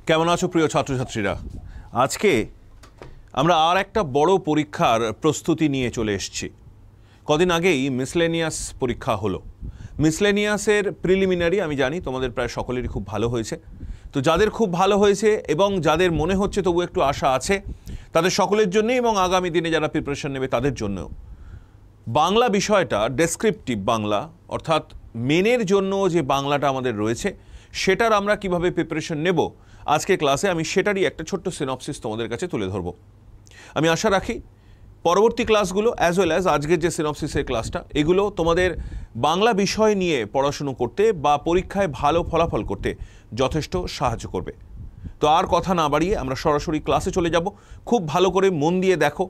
কেমন আছো প্রিয় ছাত্রছাত্রীরা? আজকে আমরা আর একটা বড় পরীক্ষার প্রস্তুতি নিয়ে চলে এসেছি। কদিন আগেই মিসলেনিয়াস পরীক্ষা হলো। মিসলেনিয়াসের প্রিলিমিনারি আমি জানি তোমাদের প্রায় সকলেরই খুব ভালো হয়েছে। তো যাদের খুব ভালো হয়েছে এবং যাদের মনে হচ্ছে তবু একটু আশা আছে, তাদের সকলের জন্য এবং আগামী দিনে যারা প্রিপারেশন নেবে তাদের জন্যও বাংলা বিষয়টা ডেসক্রিপটিভ বাংলা, অর্থাৎ মেনের জন্য যে বাংলাটা আমাদের রয়েছে সেটার আমরা কিভাবে প্রিপারেশন নেব, আজকে ক্লাসে আমি সেটারই একটা ছোট্ট সিনপসিস তোমাদের কাছে তুলে ধরব। আমি আশা রাখি পরবর্তী ক্লাসগুলো অ্যাজ ওয়েল অ্যাজ আজকের যে সিনপসিসের ক্লাসটা, এগুলো তোমাদের বাংলা বিষয় নিয়ে পড়াশুনো করতে বা পরীক্ষায় ভালো ফলাফল করতে যথেষ্ট সাহায্য করবে। তো আর কথা না বাড়িয়ে আমরা সরাসরি ক্লাসে চলে যাব। খুব ভালো করে মন দিয়ে দেখো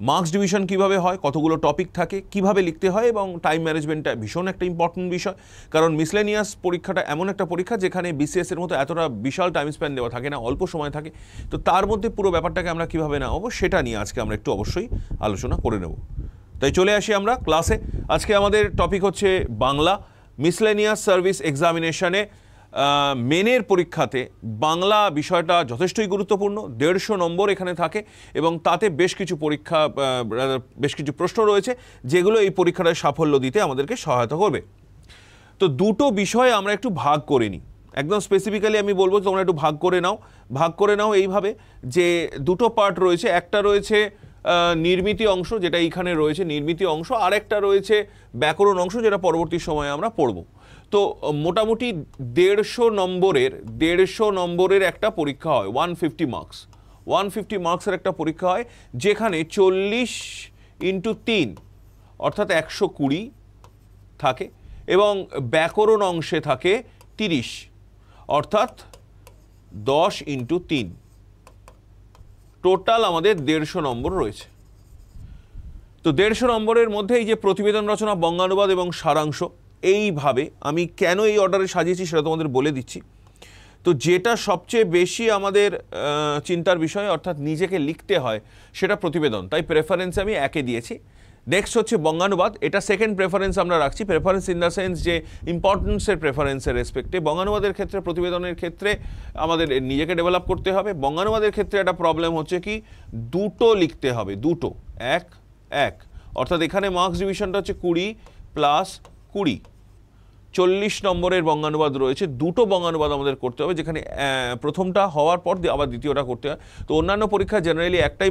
মার্কস ডিভিশন কিভাবে হয়, কতগুলো টপিক থাকে, কিভাবে লিখতে হয় এবং টাইম ম্যানেজমেন্টটা ভীষণ একটা ইম্পর্টেন্ট বিষয়। কারণ মিসলেনিয়াস পরীক্ষাটা এমন একটা পরীক্ষা যেখানে বিসিএস এর মতো এতটা বিশাল টাইম স্প্যান দেওয়া থাকে না, অল্প সময় থাকে। তো তার মধ্যে পুরো ব্যাপারটাকে আমরা কিভাবে নেওয়াবো সেটা নিয়ে আজকে আমরা একটু অবশ্যই আলোচনা করে নেব। তাই চলে আসি আমরা ক্লাসে। আজকে আমাদের টপিক হচ্ছে বাংলা। মিসলেনিয়াস সার্ভিস এক্সামিনেশনে মেনের পরীক্ষাতে বাংলা বিষয়টা যথেষ্টই গুরুত্বপূর্ণ। 150 নম্বর এখানে থাকে এবং তাতে বেশ কিছু প্রশ্ন রয়েছে যেগুলো এই পরীক্ষাটায় সাফল্য দিতে আমাদেরকে সহায়তা করবে। তো দুটো বিষয় আমরা একটু ভাগ করে নিই। একদম স্পেসিফিক্যালি আমি বলবো তোমরা একটু ভাগ করে নাও এইভাবে যে দুটো পার্ট রয়েছে। একটা রয়েছে নির্মিতি অংশ, যেটা এইখানে রয়েছে নির্মিতি অংশ, আর একটা রয়েছে ব্যাকরণ অংশ, যেটা পরবর্তী সময়ে আমরা পড়ব। তো মোটামুটি 150 নম্বরের একটা পরীক্ষা হয়, 150 মার্কসের একটা পরীক্ষা হয়, যেখানে 40 × 3 অর্থাৎ 120 থাকে এবং ব্যাকরণ অংশে থাকে 30 অর্থাৎ 10 × 3। টোটাল আমাদের 150 নম্বর রয়েছে। তো 150 নম্বরের মধ্যে এই যে প্রতিবেদন রচনা, বঙ্গানুবাদ এবং সারাংশ, এইভাবে আমি কেন এই অর্ডারে সাজিয়েছি সেটা তোমাদের বলে দিচ্ছি। তো যেটা সবচেয়ে বেশি আমাদের চিন্তার বিষয় অর্থাৎ নিজেকে লিখতে হয় সেটা প্রতিবেদন, তাই প্রেফারেন্স আমি একে দিয়েছি। নেক্সট হচ্ছে বঙ্গানুবাদ, এটা সেকেন্ড প্রেফারেন্স আমরা রাখছি। প্রেফারেন্স ইন দ্য সেন্স যে ইম্পর্টেন্সের প্রেফারেন্সের রেসপেক্টে। বঙ্গানুবাদের ক্ষেত্রে, প্রতিবেদনের ক্ষেত্রে আমাদের নিজেকে ডেভেলপ করতে হবে। বঙ্গানুবাদের ক্ষেত্রে একটা প্রবলেম হচ্ছে কি, দুটো লিখতে হবে, দুটো, এক অর্থাৎ এখানে মার্কস ডিভিশনটা হচ্ছে 20 + 20, 40 নম্বরের বঙ্গানুবাদ রয়েছে। দুটো বঙ্গানুবাদ আমাদের করতে হবে, যেখানে প্রথমটা হওয়ার পর আবার দ্বিতীয়টা করতে হয়। তো অন্যান্য পরীক্ষা জেনারেলি একটাই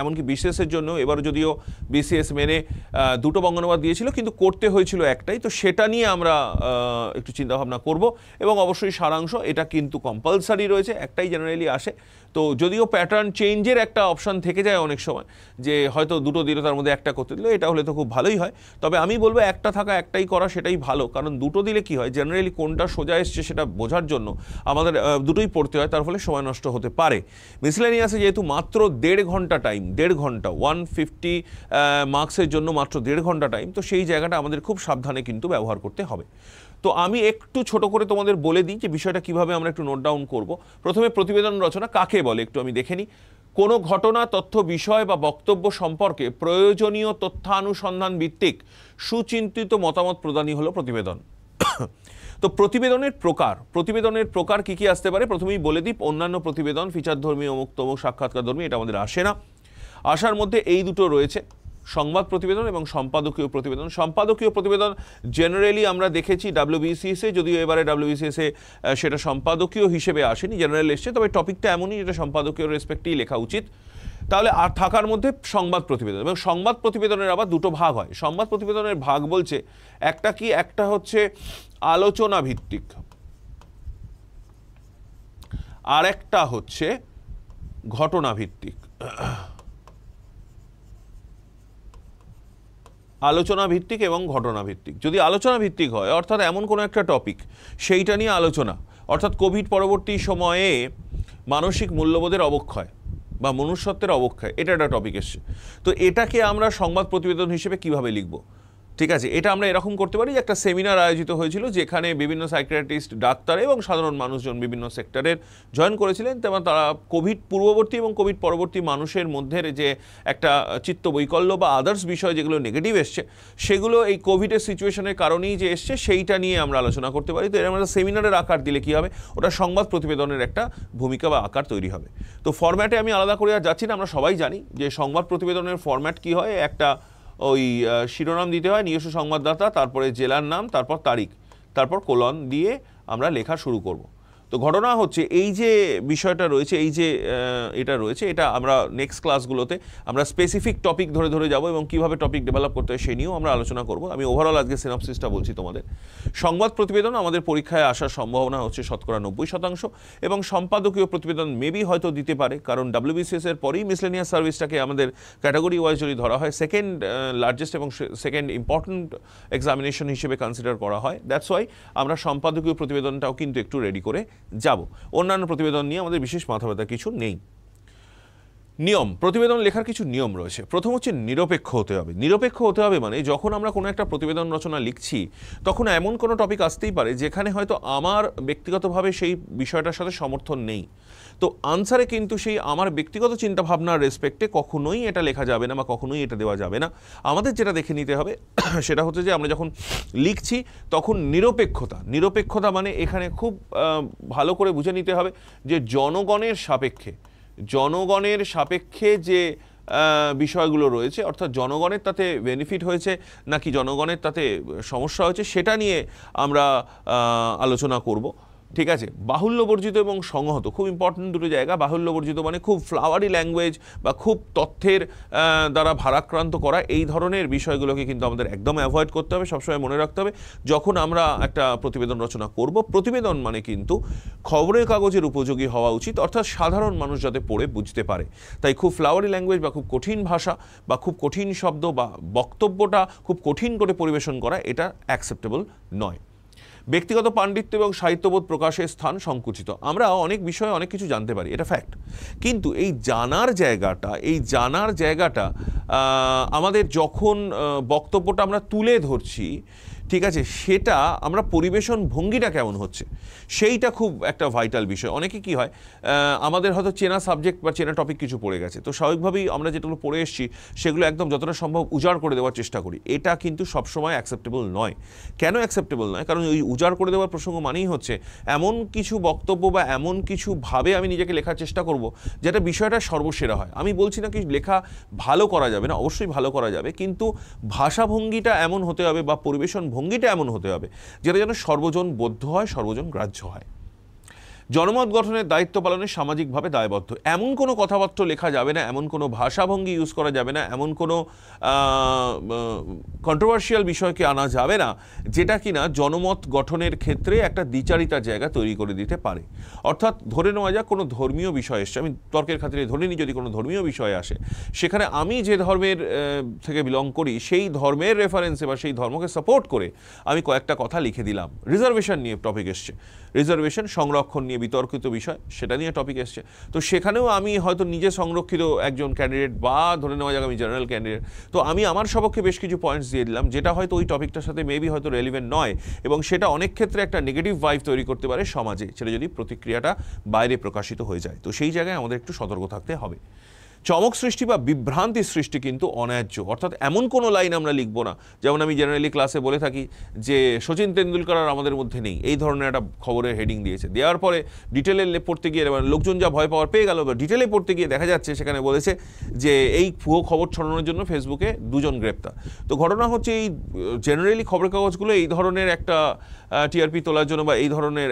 এমনকি বিসিএসের জন্য এবার যদিও বিসিএস মেনে দুটো বঙ্গানুবাদ দিয়েছিল, কিন্তু করতে হয়েছিল একটাই। তো সেটা নিয়ে আমরা একটু চিন্তাভাবনা করব এবং অবশ্যই সারাংশ, এটা কিন্তু কম্পালসারি রয়েছে, একটাই জেনারেলি আসে। তো যদিও প্যাটার্ন চেঞ্জের একটা অপশান থেকে যায় অনেক সময়, যে হয়তো দুটো দিল তার মধ্যে একটা করতে দিল, এটা হলে তো খুব ভালোই হয়। তবে আমি বলবো একটা থাকা, একটাই করা, সেটাই ভালো। কারণ দুটো দিলে কি হয়, জেনারেলি কোনটা সোজা এসছে সেটা বোঝার জন্য আমাদের দুটোই পড়তে হয়, তার ফলে সময় নষ্ট হতে পারে। মিসলেনিয়াসে যেহেতু মাত্র 1.5 ঘন্টা টাইম, 1.5 ঘন্টা 150 মার্কসের জন্য মাত্র 1.5 ঘন্টা টাইম, তো সেই জায়গাটা আমাদের খুব সাবধানে কিন্তু ব্যবহার করতে হবে। তো আমি একটু ছোট করে তোমাদের বলে দিই যে বিষয়টা কিভাবে আমরা একটু নোট ডাউন করব। প্রথমে প্রতিবেদন রচনা কাকে বলে একটু আমি দেখে নিই। কোনো ঘটনা, তথ্য, বিষয় বা বক্তব্য সম্পর্কে প্রয়োজনীয় তথ্যানুসন্ধান ভিত্তিক সুচিন্তিত মতামত প্রদানই হলো প্রতিবেদন। তো প্রতিবেদনের প্রকার কি কি আসতে পারে প্রথমেই বলে দিই। অন্যান্য প্রতিবেদন, ফিচার ধর্মী, অমুক তমুক, সাক্ষাৎকার ধর্মী, এটা আমাদের আসে না। আসার মধ্যে এই দুটো রয়েছে, সংবাদ প্রতিবেদন এবং সম্পাদকীয় প্রতিবেদন। সম্পাদকীয় প্রতিবেদন জেনারেলি আমরা দেখেছি WBCS-এ, যদিও এবারে WBCS-এ সেটা সম্পাদকীয় হিসেবে আসেনি, জেনারেল এসছে, তবে টপিকটা এমনই যেটা সম্পাদকীয় রেসপেক্টেই লেখা উচিত। তাহলে আর থাকার মধ্যে সংবাদ প্রতিবেদন, এবং সংবাদ প্রতিবেদনের আবার দুটো ভাগ হয়। সংবাদ প্রতিবেদনের ভাগ বলছে একটা কি, একটা হচ্ছে আলোচনা ভিত্তিক, আর একটা হচ্ছে ঘটনা ভিত্তিক। আলোচনা ভিত্তিক এবং ঘটনা ভিত্তিক। যদি আলোচনা ভিত্তিক হয় অর্থাৎ এমন কোনো একটা টপিক, সেইটা নিয়ে আলোচনা, অর্থাৎ কোভিড পরবর্তী সময়ে মানসিক মূল্যবোধের অবক্ষয় বা মনুষ্যত্বের অবক্ষয়, এটা একটা টপিক এসছে। তো এটাকে আমরা সংবাদ প্রতিবেদন হিসেবে কিভাবে লিখব? ঠিক আছে, এটা আমরা এরকম করতে পারি যে একটা সেমিনার আয়োজিত হয়েছিল যেখানে বিভিন্ন সাইকিয়াট্রিস্ট, ডাক্তার এবং সাধারণ মানুষজন বিভিন্ন সেক্টরের জয়েন করেছিলেন, এবং তারা কোভিড পূর্ববর্তী এবং কোভিড পরবর্তী মানুষের মধ্যে যে একটা চিত্ত বৈকল্য বা আদার্স বিষয় যেগুলো নেগেটিভ এসছে, সেগুলো এই কোভিডের সিচুয়েশনের কারণেই যে এসছে সেইটা নিয়ে আমরা আলোচনা করতে পারি। তো এরকম একটা সেমিনারের আকার দিলে কী হবে, ওটা সংবাদ প্রতিবেদনের একটা ভূমিকা বা আকার তৈরি হবে। তো ফরম্যাটে আমি আলাদা করে আর যাচ্ছি না, আমরা সবাই জানি যে সংবাদ প্রতিবেদনের ফরম্যাট কী হয়। একটা ওই শিরোনাম দিতে হয়, নিজস্ব সংবাদদাতা, তারপরে জেলার নাম, তারপর তারিখ, তারপর কোলন দিয়ে আমরা লেখা শুরু করব। তো ঘটনা হচ্ছে এই যে বিষয়টা রয়েছে, এই যে এটা রয়েছে, এটা আমরা নেক্সট ক্লাসগুলোতে আমরা স্পেসিফিক টপিক ধরে ধরে যাব এবং কীভাবে টপিক ডেভেলপ করতে হয় সেই নিয়েও আমরা আলোচনা করব। আমি ওভারঅল আজকে সিনপসিসটা বলছি তোমাদের। সংবাদ প্রতিবেদন আমাদের পরীক্ষায় আসার সম্ভাবনা হচ্ছে 90% এবং সম্পাদকীয় প্রতিবেদন মেবি হয়তো দিতে পারে, কারণ WBCS এর পরেই মিসলেনিয়াস সার্ভিসটাকে আমাদের ক্যাটাগরি ওয়াইজ যদি ধরা হয় সেকেন্ড লার্জেস্ট এবং সেকেন্ড ইম্পর্টেন্ট এক্সামিনেশন হিসেবে কনসিডার করা হয়। দ্যাটস ওয়াই আমরা সম্পাদকীয় প্রতিবেদনটাও কিন্তু একটু রেডি করে যাব। অন্যান্য প্রতিবেদন নিয়ে আমাদের বিশেষ মাথা ব্যথা কিছু নেই। নিয়ম, প্রতিবেদন লেখার কিছু নিয়ম রয়েছে। প্রথম হচ্ছে নিরপেক্ষ হতে হবে। নিরপেক্ষ হতে হবে মানে যখন আমরা কোনো একটা প্রতিবেদন রচনা লিখছি তখন এমন কোনো টপিক আসতেই পারে যেখানে হয়তো আমার ব্যক্তিগতভাবে সেই বিষয়টার সাথে সমর্থন নেই। তো আনসারে কিন্তু সেই আমার ব্যক্তিগত চিন্তাভাবনার রেসপেক্টে কখনোই এটা লেখা যাবে না বা কখনোই এটা দেওয়া যাবে না। আমাদের যেটা দেখে নিতে হবে সেটা হচ্ছে যে আমরা যখন লিখছি তখন নিরপেক্ষতা মানে এখানে খুব ভালো করে বুঝে নিতে হবে যে জনগণের সাপেক্ষে যে বিষয়গুলো রয়েছে, অর্থাৎ জনগণের তাতে বেনিফিট হয়েছে নাকি জনগণের তাতে সমস্যা হয়েছে সেটা নিয়ে আমরা আলোচনা করব। ঠিক আছে, বাহুল্যবর্জিত এবং সংহত খুব ইম্পর্টেন্ট দুটো জায়গা। বাহুল্যবর্জিত মানে খুব ফ্লাওয়ারি ল্যাঙ্গুয়েজ বা খুব তথ্যের দ্বারা ভারাক্রান্ত করা, এই ধরনের বিষয়গুলোকে কিন্তু আমাদের একদম অ্যাভয়েড করতে হবে। সবসময় মনে রাখতে হবে যখন আমরা একটা প্রতিবেদন রচনা করব, প্রতিবেদন মানে কিন্তু খবরের কাগজের উপযোগী হওয়া উচিত, অর্থাৎ সাধারণ মানুষ যাতে পড়ে বুঝতে পারে। তাই খুব ফ্লাওয়ারি ল্যাঙ্গুয়েজ বা খুব কঠিন ভাষা বা খুব কঠিন শব্দ বা বক্তব্যটা খুব কঠিন করে পরিবেশন করা এটা অ্যাকসেপ্টেবল নয়। ব্যক্তিগত পাণ্ডিত্য এবং সাহিত্যবোধ প্রকাশের স্থান সংকুচিত। আমরা অনেক বিষয়ে অনেক কিছু জানতে পারি, এটা ফ্যাক্ট, কিন্তু এই জানার জায়গাটা আমাদের যখন বক্তব্যটা আমরা তুলে ধরছি, ঠিক আছে, সেটা আমরা পরিবেশন ভঙ্গিটা কেমন হচ্ছে সেইটা খুব একটা ভাইটাল বিষয়। অনেকে কি হয়, আমাদের হয়তো চেনা সাবজেক্ট বা চেনা টপিক কিছু পড়ে গেছে, তো স্বাভাবিকভাবেই আমরা যেগুলো পড়ে এসেছি সেগুলো একদম যতটা সম্ভব উজাড় করে দেওয়ার চেষ্টা করি। এটা কিন্তু সবসময় অ্যাকসেপ্টেবল নয়। কেন অ্যাকসেপ্টেবল নয়? কারণ ওই উজাড় করে দেওয়ার প্রসঙ্গ মানেই হচ্ছে এমন কিছু বক্তব্য বা এমন কিছু ভাবে আমি নিজেকে লেখার চেষ্টা করব যেটা বিষয়টা সর্বসেরা হয়। আমি বলছি না কি লেখা ভালো করা যাবে না, অবশ্যই ভালো করা যাবে, কিন্তু ভাষাভঙ্গিটা এমন হতে হবে বা পরিবেশন ভঙ্গিটা এমন হতে হবে যেটা যেন সর্বজন বোধ্য হয়, সর্বজন গ্রাহ্য হয়। জনমত গঠনের দায়িত্ব পালনে সামাজিকভাবে দায়বদ্ধ। এমন কোনো কথাবার্তা লেখা যাবে না, এমন কোনো ভাষাভঙ্গি ইউজ করা যাবে না, এমন কোনো কন্ট্রোভার্সিয়াল বিষয়কে আনা যাবে না যেটা কিনা জনমত গঠনের ক্ষেত্রে একটা দ্বিচারিতার জায়গা তৈরি করে দিতে পারে। অর্থাৎ ধরে নেওয়া যাক কোনো ধর্মীয় বিষয় এসছে, আমি তর্কের খাতিরে ধরে নিই যদি কোনো ধর্মীয় বিষয় আসে, সেখানে আমি যে ধর্মের থেকে বিলং করি সেই ধর্মের রেফারেন্সে বা সেই ধর্মকে সাপোর্ট করে আমি কয়েকটা কথা লিখে দিলাম। রিজার্ভেশন নিয়ে টপিক এসছে, রিজার্ভেশন সংরক্ষণ নিয়ে বিতর্কিত বিষয়, সেটা নিয়ে টপিক এসছে, তো সেখানেও আমি হয়তো নিজে সংরক্ষিত একজন ক্যান্ডিডেট বা ধরে নেওয়া যাক আমি জেনারেল ক্যান্ডিডেট, তো আমি আমার সপক্ষে বেশ কিছু পয়েন্টস দিয়ে দিলাম যেটা হয়তো ওই টপিকটার সাথে মেবি হয়তো রেলিভেন্ট নয়, এবং সেটা অনেক ক্ষেত্রে একটা নেগেটিভ ভাইব তৈরি করতে পারে সমাজে, সেটা যদি প্রতিক্রিয়াটা বাইরে প্রকাশিত হয়ে যায়। তো সেই জায়গায় আমাদের একটু সতর্ক থাকতে হবে। চমক সৃষ্টি বা বিভ্রান্তি সৃষ্টি কিন্তু অন্যায্য, অর্থাৎ এমন কোনো লাইন আমরা লিখবো না, যেমন আমি জেনারেলি ক্লাসে বলে থাকি যে সচিন তেন্ডুলকর আর আমাদের মধ্যে নেই, এই ধরনের একটা খবরের হেডিং দিয়েছে, দেওয়ার পরে ডিটেলে পড়তে গিয়ে লোকজন যা ভয় পাওয়ার পেয়ে গেল, ডিটেলে পড়তে গিয়ে দেখা যাচ্ছে সেখানে বলেছে যে এই ভুয়ো খবর ছড়ানোর জন্য ফেসবুকে 2 জন গ্রেপ্তার। তো ঘটনা হচ্ছে এই জেনারেলি খবরের কাগজগুলো এই ধরনের একটা টিআরপি তোলার জন্য বা এই ধরনের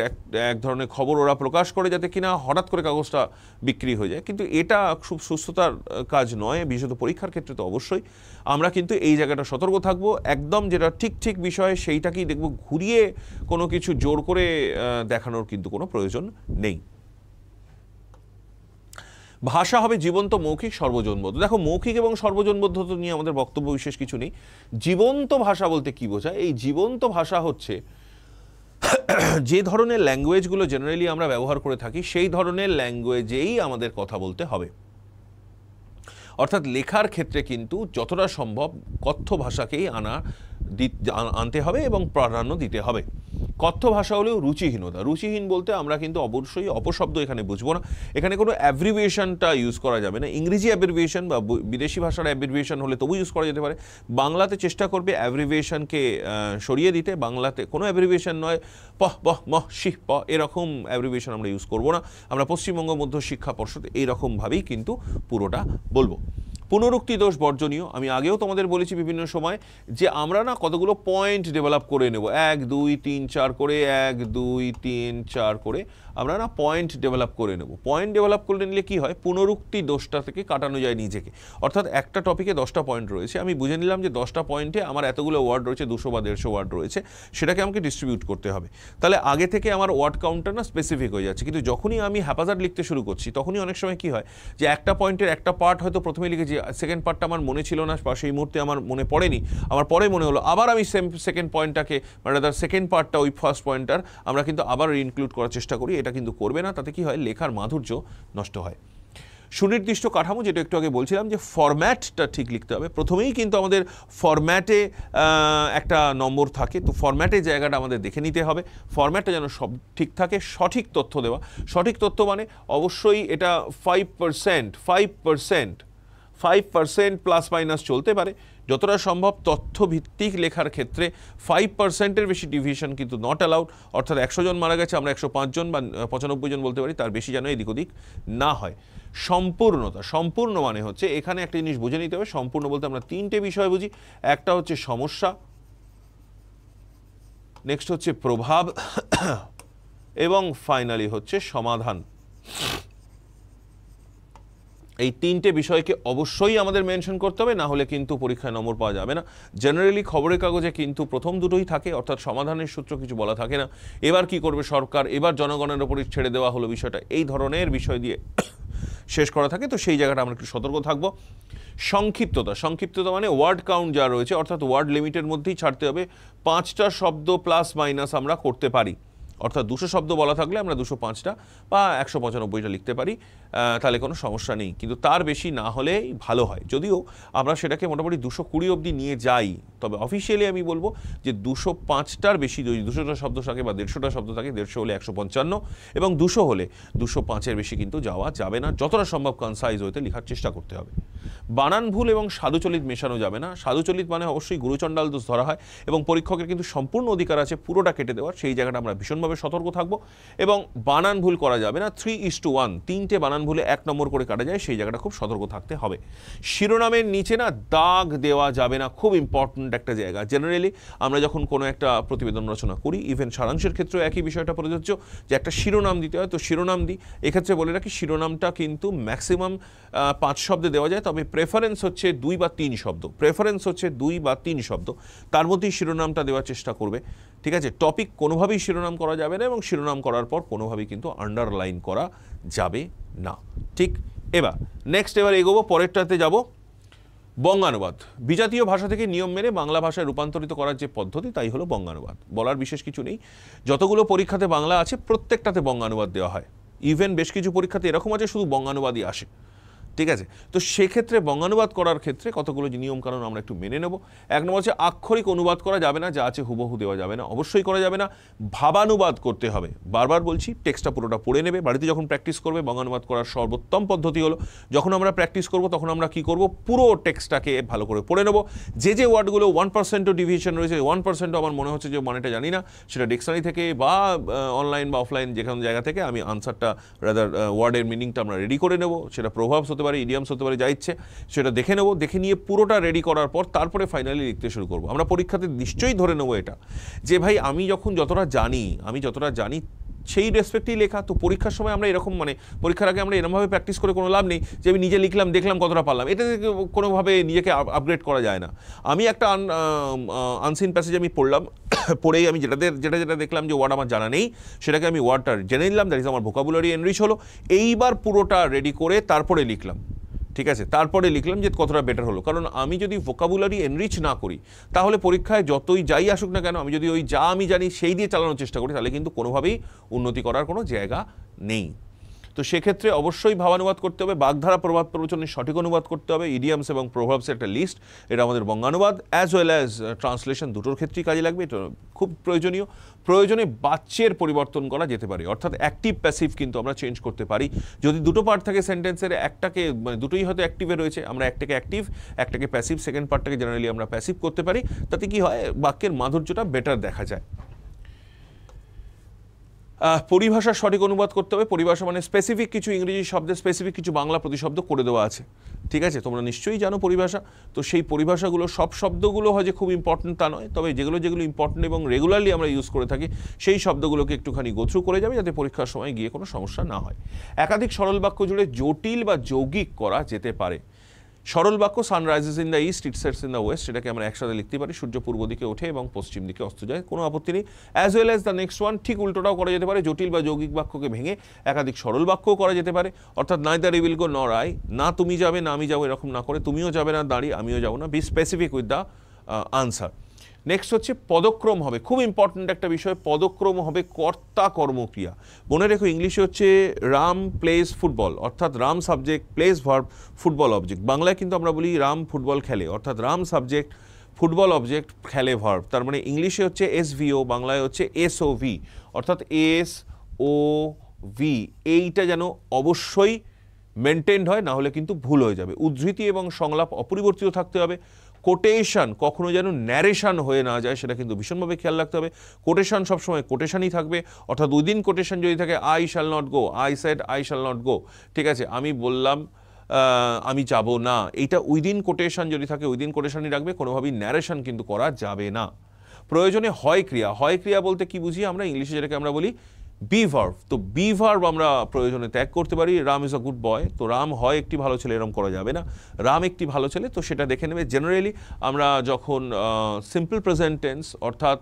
এক ধরনের খবর ওরা প্রকাশ করে যাতে কিনা হঠাৎ করে কাগজটা বিক্রি হয়ে যায়, কিন্তু এটা খুব সুস্থতার কাজ নয়, বিশেষত পরীক্ষার ক্ষেত্রে তো অবশ্যই আমরা কিন্তু এই জায়গাটা সতর্ক থাকবো। একদম যেটা ঠিক বিষয় সেইটাকেই দেখব, ঘুরিয়ে কোনো কিছু জোর করে দেখানোর কিন্তু কোনো প্রয়োজন নেই। ভাষা হবে জীবন্ত, মৌখিক, সর্বজনবোধ। দেখো, মৌখিক এবং সর্বজনবোধতা নিয়ে আমাদের বক্তব্য বিশেষ কিছু নেই। জীবন্ত ভাষা বলতে কি বোঝায়? এই জীবন্ত ভাষা হচ্ছে যে ধরনের ল্যাঙ্গুয়েজগুলো জেনারেলি আমরা ব্যবহার করে থাকি সেই ধরনের ল্যাঙ্গুয়েজেই আমাদের কথা বলতে হবে। অর্থাৎ লেখার ক্ষেত্রে কিন্তু যতটা সম্ভব কথ্য ভাষাকেই আনা আনতে হবে এবং প্রাধান্য দিতে হবে। কথ্য ভাষা হলেও রুচিহীনতা, রুচিহীন বলতে আমরা কিন্তু অবশ্যই অপশব্দ এখানে বুঝবো না, এখানে কোনো অ্যাব্রিভিয়েশনটা ইউজ করা যাবে না। ইংরেজি অ্যাব্রিভিয়েশন বা বিদেশি ভাষার অ্যাব্রিভিয়েশন হলে তবু ইউজ করা যেতে পারে, বাংলাতে চেষ্টা করবে অ্যাব্রিভিয়েশনকে সরিয়ে দিতে। বাংলাতে কোনো অ্যাব্রিভিয়েশন নয়, পহ বহ মহ শিহ প এরকম অ্যাব্রিভিয়েশন আমরা ইউজ করবো না। আমরা পশ্চিমবঙ্গ মধ্য শিক্ষা পর্ষদ এইরকমভাবেই কিন্তু পুরোটা বলবো। পুনরুক্তি দোষ বর্জনীয়, আমি আগেও তোমাদের বলেছি বিভিন্ন সময় যে আমরা না কতগুলো পয়েন্ট ডেভেলপ করে নেব, 1 2 3 4 করে, 1 2 3 4 করে আমরা না পয়েন্ট ডেভেলপ করে নেব। পয়েন্ট ডেভেলপ করে নিলে কি হয়, পুনরুক্তি দোষটা থেকে কাটানো যায় নিজেকে। অর্থাৎ একটা টপিকে 10টা পয়েন্ট রয়েছে, আমি বুঝে নিলাম যে 10টা পয়েন্টে আমার এতগুলো ওয়ার্ড রয়েছে, 200 বা 150 ওয়ার্ড রয়েছে, সেটাকে আমাকে ডিস্ট্রিবিউট করতে হবে। তাহলে আগে থেকে আমার ওয়ার্ড কাউন্টটা না স্পেসিফিক হয়ে যাচ্ছে। কিন্তু যখনই আমি হ্যাপাজার্ড লিখতে শুরু করছি, তখনই অনেক সময় কি হয় যে একটা পয়েন্টের একটা পার্ট হয়তো প্রথমে লিখেছি, সেকেন্ড পার্টটা আমার মনে ছিল না বা সেই মুহূর্তে আমার মনে পড়েনি, আমার পরে মনে হলো, আবার আমি সেকেন্ড পয়েন্টটাকে মানে সেকেন্ড পার্টটা ওই ফার্স্ট পয়েন্টটার আমরা কিন্তু আবার ইনক্লুড করার চেষ্টা করি। এটা কিন্তু করবে না, তাতে কি হয়, লেখার মাধুর্য নষ্ট হয়। সুনির্দিষ্ট কাঠামো, যেটা একটু আগে বলছিলাম যে ফরম্যাটটা ঠিক লিখতে হবে। প্রথমেই কিন্তু আমাদের ফরম্যাটে একটা নম্বর থাকে, তো ফরম্যাটের জায়গাটা আমাদের দেখে নিতে হবে, ফরম্যাটটা যেন সব ঠিক থাকে। সঠিক তথ্য দেওয়া, সঠিক তথ্য মানে অবশ্যই এটা 5% প্লাস মাইনাস চলতে পারে, যতটা সম্ভব তথ্যভিত্তিক লেখার ক্ষেত্রে 5%-এর বেশি ডিভিশন কিন্তু নট অ্যালাউড। অর্থাৎ 100 জন মারা গেছে, আমরা 105 জন বা 95 জন বলতে পারি, তার বেশি যেন এদিক ওদিক না হয়। সম্পূর্ণতা, সম্পূর্ণ মানে হচ্ছে এখানে একটা জিনিস বুঝে নিতে হবে, সম্পূর্ণ বলতে আমরা 3টে বিষয় বুঝি। একটা হচ্ছে সমস্যা, নেক্সট হচ্ছে প্রভাব, এবং ফাইনালি হচ্ছে সমাধান। এই 3টে বিষয়কে অবশ্যই আমাদের মেনশন করতে হবে, না হলে কিন্তু পরীক্ষায় নম্বর পাওয়া যাবে না। জেনারেলি খবরের কাগজে কিন্তু প্রথম দুটোই থাকে, অর্থাৎ সমাধানের সূত্র কিছু বলা থাকে না। এবার কি করবে সরকার, এবার জনগণের ওপরই ছেড়ে দেওয়া হলো বিষয়টা, এই ধরনের বিষয় দিয়ে শেষ করা থাকে, তো সেই জায়গাটা আমরা একটু সতর্ক থাকবো। সংক্ষিপ্ততা, সংক্ষিপ্ততা মানে ওয়ার্ড কাউন্ট যা রয়েছে, অর্থাৎ ওয়ার্ড লিমিটের মধ্যেই ছাড়তে হবে। 5টা শব্দ প্লাস মাইনাস আমরা করতে পারি, অর্থাৎ 200 শব্দ বলা থাকলে আমরা 205টা বা 195টা লিখতে পারি, তাহলে কোনো সমস্যা নেই। কিন্তু তার বেশি না হলেই ভালো হয়, যদিও আমরা সেটাকে মোটামুটি 220 অবধি নিয়ে যাই। তবে অফিসিয়ালি আমি বলবো যে 205টার বেশি, যদি 200টা শব্দ থাকে বা 150টা শব্দ থাকে, 150 হলে 155 এবং 200 হলে 205-এর বেশি কিন্তু যাওয়া যাবে না। যতটা সম্ভব কনসাইজ হতে লেখার চেষ্টা করতে হবে। বানান ভুল এবং সাধুচলিত মেশানো যাবে না। সাধুচলিত মানে অবশ্যই গুরুচণ্ডাল দোষ ধরা হয় এবং পরীক্ষকের কিন্তু সম্পূর্ণ অধিকার আছে পুরোটা কেটে দেওয়ার, সেই জায়গাটা আমরা ভীষণভাবে সতর্ক থাকবো। এবং বানান ভুল করা যাবে না, 3:1, 3টে বানান ভুলে 1 নম্বর করে কাটা যায়, সেই জায়গাটা খুব সতর্ক থাকতে হবে। শিরোনামের নিচে না দাগ দেওয়া যাবে না, খুব ইম্পর্ট্যান্ট একটা জায়গা। জেনারেলি আমরা যখন কোনো একটা প্রতিবেদন রচনা করি, ইভেন সারাংশের ক্ষেত্রেও একই বিষয়টা প্রযোজ্য, যে একটা শিরোনাম দিতে হয়, তো শিরোনাম দিই। এক্ষেত্রে বলে রাখি, শিরোনামটা কিন্তু ম্যাক্সিমাম 5 শব্দে দেওয়া যায়, তবে প্রেফারেন্স হচ্ছে 2 বা 3 শব্দ, প্রেফারেন্স হচ্ছে 2 বা 3 শব্দ, তার মধ্যেই শিরোনামটা দেওয়ার চেষ্টা করবে। ঠিক আছে, টপিক কোনোভাবেই শিরোনাম করা যাবে না এবং শিরোনাম করার পর কোনোভাবেই কিন্তু আন্ডারলাইন করা যাবে না। ঠিক, এবার এগোবো, পরেরটাতে যাব। বঙ্গানুবাদ, বিজাতীয় ভাষা থেকে নিয়ম মেনে বাংলা ভাষায় রূপান্তরিত করার যে পদ্ধতি, তাই হলো বঙ্গানুবাদ। বলার বিশেষ কিছু নেই, যতগুলো পরীক্ষাতে বাংলা আছে প্রত্যেকটাতে বঙ্গানুবাদ দেওয়া হয়। ইভেন বেশ কিছু পরীক্ষাতে এরকম আছে শুধু বঙ্গানুবাদই আসে। ঠিক আছে, তো সেক্ষেত্রে বঙ্গানুবাদ করার ক্ষেত্রে কতগুলো নিয়মকানুন আমরা একটু মেনে নেব। 1 নম্বর হচ্ছে আক্ষরিক অনুবাদ করা যাবে না, যা আছে হুবহু দেওয়া যাবে না, অবশ্যই করা যাবে না। ভাবানুবাদ করতে হবে, বারবার বলছি, টেক্সটটা পুরোটা পড়ে নেবে। বাড়িতে যখন প্র্যাকটিস করবে, বঙ্গানুবাদ করার সর্বোত্তম পদ্ধতি হলো, যখন আমরা প্র্যাকটিস করব তখন আমরা কি করব, পুরো টেক্সটটাকে ভালো করে পড়ে নেব। যে ওয়ার্ডগুলো 1%ও ডিভিশন রয়েছে, 1%ও আমার মনে হচ্ছে যে মানেটা জানি না, সেটা ডিকশনারি থেকে বা অনলাইন বা অফলাইন যে কোনো জায়গা থেকে আমি আনসারটা রাদার ওয়ার্ডের মিনিংটা আমরা রেডি করে নেব। সেটা প্রভাব হতে পারে, ইডিয়ামস হতে পারে, যা ইচ্ছে সেটা দেখে নেব। দেখে নিয়ে পুরোটা রেডি করার পর তারপরে ফাইনালি লিখতে শুরু করব। আমরা পরীক্ষাতে নিশ্চয়ই ধরে নেব এটা, যে ভাই আমি যতটা জানি সেই রেসপেক্টেই লেখা। তো পরীক্ষার সময় আমরা এরকম, মানে পরীক্ষার আগে আমরা এরকমভাবে প্র্যাকটিস করে কোনো লাভ নেই যে আমি নিজে লিখলাম, দেখলাম কতটা পারলাম, এটা কোনোভাবে নিজেকে আপগ্রেড করা যায় না। আমি একটা আনসিন প্যাসেজ আমি পড়লাম, পড়েই আমি যেটা দেখলাম যে ওয়ার্ড আমার জানা নেই, সেটাকে আমি ওয়ার্ডটা জেনে নিলাম, দ্যাট ইজ আমার ভোকাবুলারি এনরিচ হলো। এইবার পুরোটা রেডি করে তারপরে লিখলাম। ঠিক আছে, তারপরে লিখলাম যে কতটা বেটার হলো। কারণ আমি যদি ভোকাবুলারি এনরিচ না করি, তাহলে পরীক্ষায় যতই যাই আসুক না কেন, আমি যদি ওই যা আমি জানি সেই দিয়ে চালানোর চেষ্টা করি, তাহলে কিন্তু কোনোভাবেই উন্নতি করার কোনো জায়গা নেই। তো সেক্ষেত্রে অবশ্যই ভাবানুবাদ করতে হবে, বাগধারা প্রবাদ প্রবচনের সঠিক অনুবাদ করতে হবে, ইডিয়ামস এবং প্রভাবসের একটা লিস্ট, এটা আমাদের বঙ্গানুবাদ অ্যাজ ওয়েল অ্যাজ ট্রান্সলেশন দুটোর ক্ষেত্রেই কাজে লাগবে। এটা খুব প্রয়োজনীয়। প্রয়োজনে বাচ্যের পরিবর্তন করা যেতে পারে, অর্থাৎ অ্যাক্টিভ প্যাসিভ কিন্তু আমরা চেঞ্জ করতে পারি। যদি দুটো পার্ট থাকে সেন্টেন্সের, একটাকে মানে দুটোই হয়তো অ্যাক্টিভে রয়েছে, আমরা একটাকে অ্যাক্টিভ একটাকে প্যাসিভ, সেকেন্ড পার্টটাকে জেনারেলি আমরা প্যাসিভ করতে পারি। তাতে কি হয়, বাক্যের মাধুর্যটা বেটার দেখা যায়। পরিভাষার সঠিক অনুবাদ করতে হবে। পরিভাষা মানে স্পেসিফিক কিছু ইংরেজি শব্দের স্পেসিফিক কিছু বাংলা প্রতিশব্দ করে দেওয়া আছে, ঠিক আছে? তোমরা নিশ্চয়ই জানো পরিভাষা। তো সেই পরিভাষাগুলো সব শব্দগুলো হয় যে খুব ইম্পর্টেন্ট তা নয়, তবে যেগুলো যেগুলো ইম্পর্টেন্ট এবং রেগুলারলি আমরা ইউজ করে থাকি সেই শব্দগুলোকে একটুখানি গো থ্রু করে যাবে, যাতে পরীক্ষার সময় গিয়ে কোনো সমস্যা না হয়। একাধিক সরল বাক্য জুড়ে জটিল বা যৌগিক করা যেতে পারে। সরল বাক্য সানরাইজেস in the east, it sets in the West, সেটাকে আমরা একসাথে লিখতে পারি, সূর্য পূর্ব দিকে ওঠে এবং পশ্চিম দিকে অস্ত যায়, কোনো আপত্তি নেই। As well as the next one, ঠিক উল্টোটাও করা যেতে পারে, জটিল বা যৌগিক বাক্যকে ভেঙে একাধিক সরল বাক্যও করা যেতে পারে। অর্থাৎ নাইদার উই উইল গো নর আই, না তুমি যাবে না আমি যাবো, এরকম না করে তুমিও যাবে না দাঁড়িয়ে আমিও যাবো না, B specific with the answer. Next হচ্ছে পদক্রম হবে, খুব ইম্পর্ট্যান্ট একটা বিষয়, পদক্রম হবে কর্তা কর্মক্রিয়া। মনে রেখো ইংলিশে হচ্ছে রাম প্লেস ফুটবল, অর্থাৎ Ram subject, place verb, football object. বাংলায় কিন্তু আমরা বলি রাম ফুটবল খেলে, অর্থাৎ রাম সাবজেক্ট, ফুটবল অবজেক্ট, খেলে ভার্ব। তার মানে ইংলিশে হচ্ছে SVO, বাংলায় হচ্ছে SOV, অর্থাৎ SOV। এইটা যেন অবশ্যই মেনটেন্ড হয়, না হলে কিন্তু ভুল হয়ে যাবে। উদ্ধৃতি এবং সংলাপ অপরিবর্তিত থাকতে হবে। কোটেশন কখনো যেন ন্যারেশন হয়ে না যায়, সেটা কিন্তু ভীষণভাবে খেয়াল রাখতে হবে। কোটেশন সবসময় কোটেশনই থাকবে, অর্থাৎ উইদিন কোটেশন যদি থাকে I shall not go, I said I shall not go, ঠিক আছে? আমি বললাম আমি যাব না, এইটা উইদিন কোটেশন যদি থাকে উইদিন কোটেশনই রাখবে, কোনোভাবেই ন্যারেশন কিন্তু করা যাবে না। প্রয়োজনে হয় ক্রিয়া, হয় ক্রিয়া বলতে কি বুঝি আমরা, ইংলিশে যেটাকে আমরা বলি বি ভার্ব। তো বি ভার্ব আমরা প্রয়োজনে ত্যাগ করতে পারি। Ram is a good boy, তো রাম হয় একটি ভালো ছেলে, এরকম করা যাবে না। রাম একটি ভালো ছেলে, তো সেটা দেখে নেবে। জেনারেলি আমরা যখন সিম্পল প্রেজেন্ট টেন্স অর্থাৎ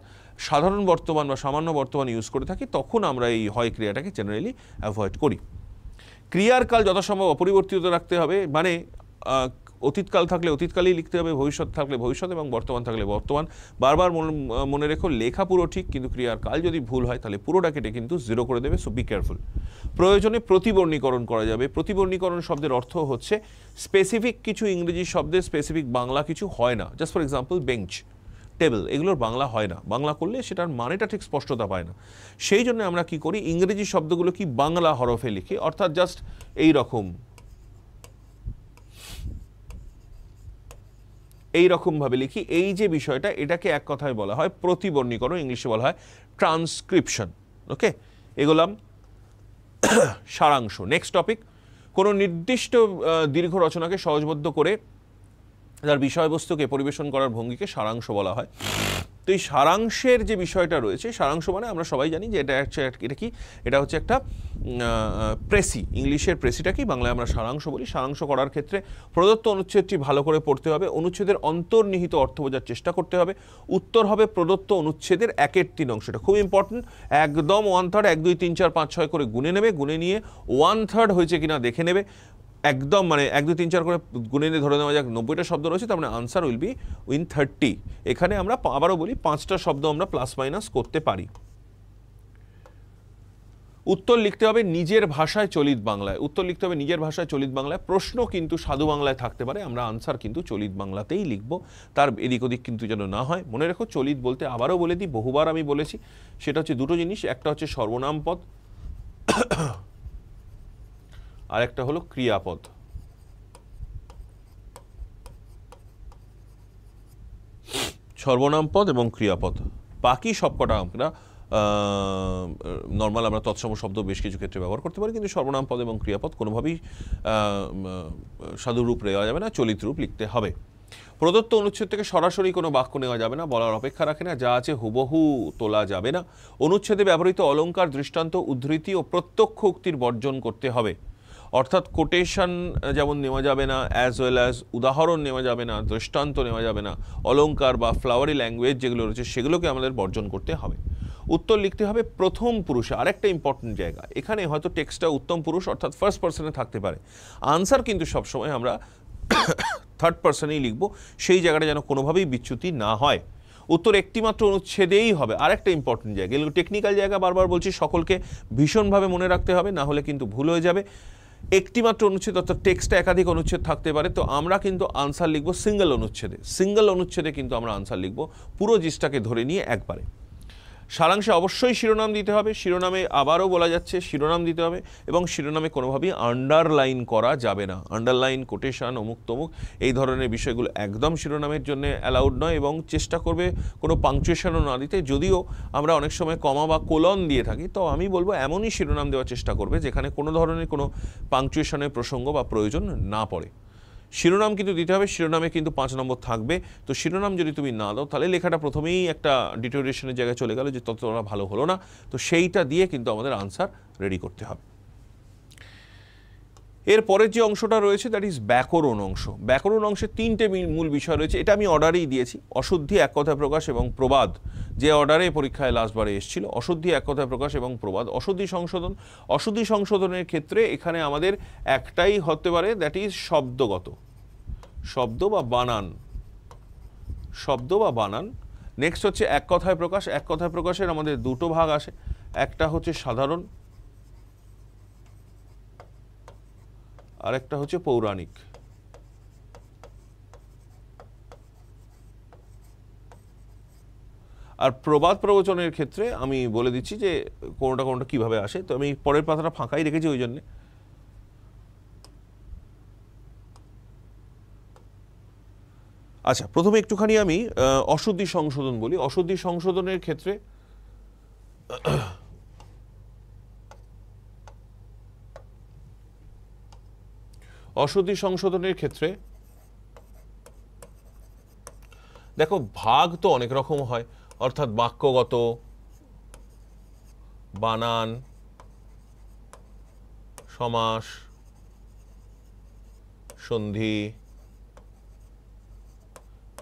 সাধারণ বর্তমান বা সামান্য বর্তমান ইউজ করে থাকি, তখন আমরা এই হয় ক্রিয়াটাকে জেনারেলি অ্যাভয়েড করি। ক্রিয়ার কাল যথাসম্ভব অপরিবর্তিত রাখতে হবে, মানে অতীতকাল থাকলে অতীতকালেই লিখতে হবে, ভবিষ্যৎ থাকলে ভবিষ্যৎ এবং বর্তমান থাকলে বর্তমান। বারবার মনে রেখো, লেখা পুরো ঠিক, কিন্তু ক্রিয়ার কাল যদি ভুল হয় তাহলে পুরোটা কেটে কিন্তু 0 করে দেবে, সো বি কেয়ারফুল। প্রয়োজনে প্রতিবর্ণীকরণ করা যাবে। প্রতিবর্ণীকরণ শব্দের অর্থ হচ্ছে স্পেসিফিক কিছু ইংরেজি শব্দের স্পেসিফিক বাংলা কিছু হয় না। Just for example bench, table, এগুলোর বাংলা হয় না, বাংলা করলে সেটার মানেটা ঠিক স্পষ্টতা পায় না। সেই জন্য আমরা কি করি, ইংরেজি শব্দগুলো কি বাংলা হরফে লিখি, অর্থাৎ জাস্ট এই রকমভাবে লিখি। এই যে বিষয়টা, এটাকে এক কথায় বলা হয় প্রতিবর্ণীকরণ, ইংলিশে বলা হয় ট্রান্সক্রিপশন। ওকে, এগোলাম সারাংশ। নেক্সট টপিক, কোনো নির্দিষ্ট দীর্ঘ রচনাকে সহজবদ্ধ করে তার বিষয়বস্তুকে পরিবেশন করার ভঙ্গিকে সারাংশ বলা হয়। তো এই সারাংশের যে বিষয়টা রয়েছে, সারাংশ মানে আমরা সবাই জানি যে এটা কি, এটা হচ্ছে একটা প্রেসি। ইংলিশের প্রেসিটা কি, বাংলায় আমরা সারাংশ বলি। সারাংশ করার ক্ষেত্রে প্রদত্ত অনুচ্ছেদটি ভালো করে পড়তে হবে, অনুচ্ছেদের অন্তর্নিহিত অর্থ বোঝার চেষ্টা করতে হবে। উত্তর হবে প্রদত্ত অনুচ্ছেদের 1/3 অংশ, এটা খুব ইম্পর্টেন্ট। একদম 1/3, 1 2 3 4 5 6 করে গুনে নেবে, গুনে নিয়ে 1/3 হয়েছে কিনা দেখে নেবে। একদম মানে 1 2 3 4 করে গুনে নিয়ে ধরে নেওয়া যাক 90টা শব্দ রয়েছে, তার মানে আনসার উইল বি উইন 30। এখানে আমরা আবারও বলি 5টা শব্দ আমরা প্লাস মাইনাস করতে পারি। উত্তর লিখতে হবে নিজের ভাষায় চলিত বাংলায়, উত্তর লিখতে হবে নিজের ভাষায় চলিত বাংলায়। প্রশ্ন কিন্তু সাধু বাংলায় থাকতে পারে, আমরা আনসার কিন্তু চলিত বাংলাতেই লিখব, তার এদিক ওদিক কিন্তু যেন না হয়। মনে রেখো, চলিত বলতে আবারও বলে দিই, বহুবার আমি বলেছি, সেটা হচ্ছে দুটো জিনিস, একটা হচ্ছে সর্বনাম পদ আর একটা হলো ক্রিয়াপদ। সর্বনাম পদ এবং ক্রিয়াপদ, বাকি সবকটা আমরা নর্মাল আমরা তৎসম শব্দ বেশ কিছু ক্ষেত্রে ব্যবহার করতে পারি, কিন্তু সর্বনাম পদ এবং ক্রিয়াপদ কোনোভাবেই সাধুরূপ নেওয়া যাবে না, চলিত রূপ লিখতে হবে। প্রদত্ত অনুচ্ছেদ থেকে সরাসরি কোনো বাক্য নেওয়া যাবে না, বলার অপেক্ষা রাখে না, যা আছে হুবহু তোলা যাবে না। অনুচ্ছেদে ব্যবহৃত অলঙ্কার, দৃষ্টান্ত, উদ্ধৃতি ও প্রত্যক্ষ উক্তির বর্জন করতে হবে, অর্থাৎ কোটেশন যেমন নেওয়া যাবে না, অ্যাজ ওয়েল অ্যাজ উদাহরণ নেওয়া যাবে না, দৃষ্টান্ত নেওয়া যাবে না, অলঙ্কার বা ফ্লাওয়ারি ল্যাঙ্গুয়েজ যেগুলো রয়েছে সেগুলোকে আমাদের বর্জন করতে হবে। উত্তর লিখতে হবে প্রথম পুরুষে, আরেকটা ইম্পর্টেন্ট জায়গা, এখানে হয়তো টেক্সটটা উত্তম পুরুষ অর্থাৎ ফার্স্ট পার্সনে থাকতে পারে, আনসার কিন্তু সবসময় আমরা থার্ড পার্সনেই লিখব, সেই জায়গাটা যেন কোনোভাবেই বিচ্যুতি না হয়। উত্তর একটি মাত্র অনুচ্ছেদেই হবে। আর একটা ইম্পর্টেন্ট জায়গা, এগুলো টেকনিক্যাল জায়গা, বারবার বলছি সকলকে ভীষণভাবে মনে রাখতে হবে, না হলে কিন্তু ভুল হয়ে যাবে। একটি মাত্র অনুচ্ছেদ অর্থাৎ টেক্সটে একাধিক অনুচ্ছেদ থাকতে পারে, তো আমরা কিন্তু আনসার লিখব সিঙ্গেল অনুচ্ছেদে। সিঙ্গেল অনুচ্ছেদে কিন্তু আমরা আনসার লিখব পুরো জিনিসটাকে ধরে নিয়ে একবারে। সারাংশে অবশ্যই শিরোনাম দিতে হবে, শিরোনামে আবারও বলা যাচ্ছে শিরোনাম দিতে হবে, এবং শিরোনামে কোনোভাবেই আন্ডারলাইন করা যাবে না। আন্ডারলাইন, কোটেশন, অমুক তমুক এই ধরনের বিষয়গুলো একদম শিরোনামের জন্য অ্যালাউড নয়, এবং চেষ্টা করবে কোনো পাংচুয়েশনও না দিতে। যদিও আমরা অনেক সময় কমা বা কোলন দিয়ে থাকি, তো আমি বলবো এমনই শিরোনাম দেওয়ার চেষ্টা করবে যেখানে কোনো ধরনের কোনো পাংচুয়েশনের প্রসঙ্গ বা প্রয়োজন না পড়ে। শিরোনাম কিন্তু দিতে হবে, শিরোনামে কিন্তু 5 নম্বর থাকবে। তো শিরোনাম যদি তুমি না দাও তাহলে লেখাটা প্রথমেই একটা ডিটোরিয়েশনের জায়গায় চলে গেল, যে ততটা ভালো হলো না। তো সেইটা দিয়ে কিন্তু আমাদের আনসার রেডি করতে হবে। এর পরের যে অংশটা রয়েছে দ্যাট ইজ ব্যাকরণ অংশ। ব্যাকরণ অংশে 3টে মূল বিষয় রয়েছে, এটা আমি অর্ডারেই দিয়েছি। অশুদ্ধি, এক কথায় প্রকাশ এবং প্রবাদ, যে অর্ডারে পরীক্ষায় লাস্টবারে এসেছিল। অশুদ্ধি, এক কথায় প্রকাশ এবং প্রবাদ। অশুদ্ধি সংশোধন, অশুদ্ধি সংশোধনের ক্ষেত্রে এখানে আমাদের একটাই হতে পারে, দ্যাট ইজ শব্দগত, শব্দ বা বানান, শব্দ বা বানান। নেক্সট হচ্ছে এক কথায় প্রকাশ। এক কথায় প্রকাশের আমাদের দুটো ভাগ আসে, একটা হচ্ছে সাধারণ, আর একটা হচ্ছে পৌরাণিক। আর প্রবাদ প্রবচনের ক্ষেত্রে আমি বলে দিচ্ছি যে কোনোটা কোনোটা কীভাবে আসে। তো আমি পরের পাতাটা ফাঁকাই রেখেছি ওই জন্যে। আচ্ছা, প্রথমে একটুখানি আমি অশুদ্ধি সংশোধন বলি। অশুদ্ধি সংশোধনের ক্ষেত্রে অশুদ্ধি সংশোধনের ক্ষেত্রে দেখো ভাগ তো অনেক রকম হয়, অর্থাৎ বাক্যগত, বানান, সমাস, সন্ধি,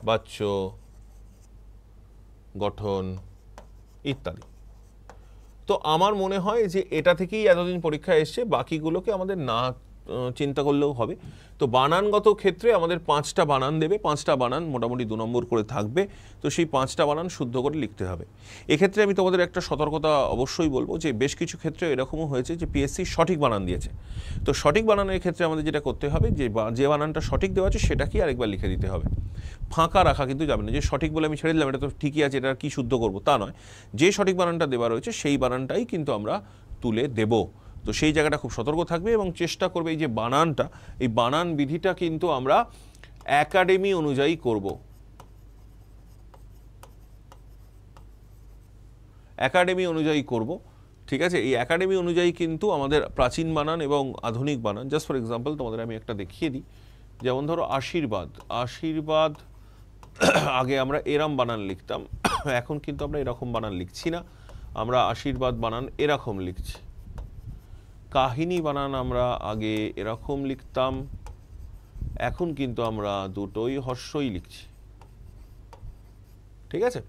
বাচ্য, গঠন ইত্যাদি। তো আমার মনে হয় যে এটা থেকেই এতদিন পরীক্ষা এসছে, বাকিগুলোকে আমাদের না চিন্তা করলেও হবে। তো বানানগত ক্ষেত্রে আমাদের 5টা বানান দেবে, 5টা বানান মোটামুটি 2 নম্বর করে থাকবে। তো সেই 5টা বানান শুদ্ধ করে লিখতে হবে। এক্ষেত্রে আমি তোমাদের একটা সতর্কতা অবশ্যই বলবো, যে বেশ কিছু ক্ষেত্রে এরকমও হয়েছে যে পিএসসি সঠিক বানান দিয়েছে। তো সঠিক বানানের ক্ষেত্রে আমাদের যেটা করতে হবে, যে বানানটা সঠিক দেওয়া আছে সেটাকেই আরেকবার লিখে দিতে হবে। ফাঁকা রাখা কিন্তু যাবে না, যে সঠিক বলে আমি ছেড়ে দিলাম এটা তো ঠিকই আছে, এটা কি শুদ্ধ করবো তা নয়। যে সঠিক বানানটা দেওয়া রয়েছে সেই বানানটাই কিন্তু আমরা তুলে দেব। তো সেই জায়গাটা খুব সতর্ক থাকবে এবং চেষ্টা করবে এই যে বানানটা, এই বানান বিধিটা কিন্তু আমরা একাডেমি অনুযায়ী করব। একাডেমি অনুযায়ী করব, ঠিক আছে? এই একাডেমি অনুযায়ী কিন্তু আমাদের প্রাচীন বানান এবং আধুনিক বানান, জাস্ট ফর এক্সাম্পল তোমাদের আমি একটা দেখিয়ে দিই। যেমন ধরো আশীর্বাদ, আশীর্বাদ আগে আমরা এরম বানান লিখতাম, এখন কিন্তু আমরা এরকম বানান লিখছি না, আমরা আশীর্বাদ বানান এরকম লিখছি। কাহিনী বানান আমরা আগে এরকম লিখতাম, এখন কিন্তু আমরা দুটোই হর্ষই লিখছি, ঠিক আছে?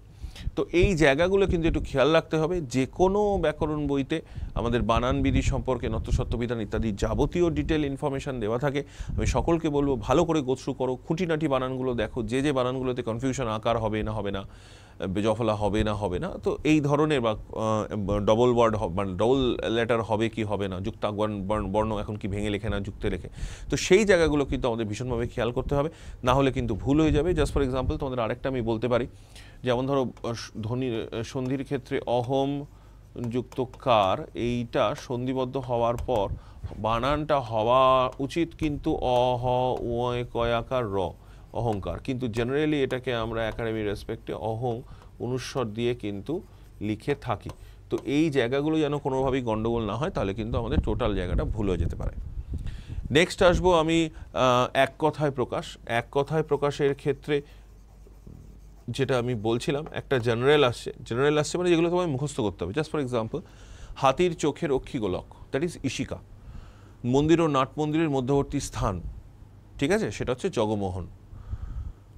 তো এই জায়গাগুলো কিন্তু একটু খেয়াল রাখতে হবে। যে কোনো ব্যাকরণ বইতে আমাদের বানান বিধি সম্পর্কে নত্যসত্ত্ব বিধান ইত্যাদি যাবতীয় ডিটেল ইনফরমেশান দেওয়া থাকে। আমি সকলকে বলবো ভালো করে গোছরু করো, খুঁটিনাটি বানানগুলো দেখো, যে বানানগুলোতে কনফিউশন আকার হবে না, জফলা হবে না। তো এই ধরনের বা ডবল ওয়ার্ড মানে ডবল লেটার হবে কি হবে না, যুক্ত বর্ণ এখন কি ভেঙে লেখে না যুক্তে লেখে, তো সেই জায়গাগুলো কিন্তু আমাদের ভীষণভাবে খেয়াল করতে হবে, না হলে কিন্তু ভুল হয়ে যাবে। জাস্ট ফর এক্সাম্পল তোমাদের আরেকটা আমি বলতে পারি, যেমন ধরো সন্ধির ক্ষেত্রে অহম যুক্ত কার, এইটা সন্ধিবদ্ধ হওয়ার পর বানানটা হওয়া উচিত কিন্তু অহ উয় কয়াকার র, অহংকার, কিন্তু জেনারেলি এটাকে আমরা একাডেমির রেসপেক্টে অহং অনুস্বর দিয়ে কিন্তু লিখে থাকি। তো এই জায়গাগুলো যেন কোনোভাবেই গণ্ডগোল না হয়, তাহলে কিন্তু আমাদের টোটাল জায়গাটা ভুল হয়ে যেতে পারে। নেক্সট আসবো আমি এক কথায় প্রকাশ। এক কথায় প্রকাশের ক্ষেত্রে যেটা আমি বলছিলাম, একটা জেনারেল আসছে মানে যেগুলো তোমায় মুখস্থ করতে হবে। জাস্ট ফর এক্সাম্পল, হাতির চোখের অক্ষিগোলক, দ্যাট ইজ ঈশিকা। মন্দির ও নাট মন্দিরের মধ্যবর্তী স্থান, ঠিক আছে, সেটা হচ্ছে জগমোহন।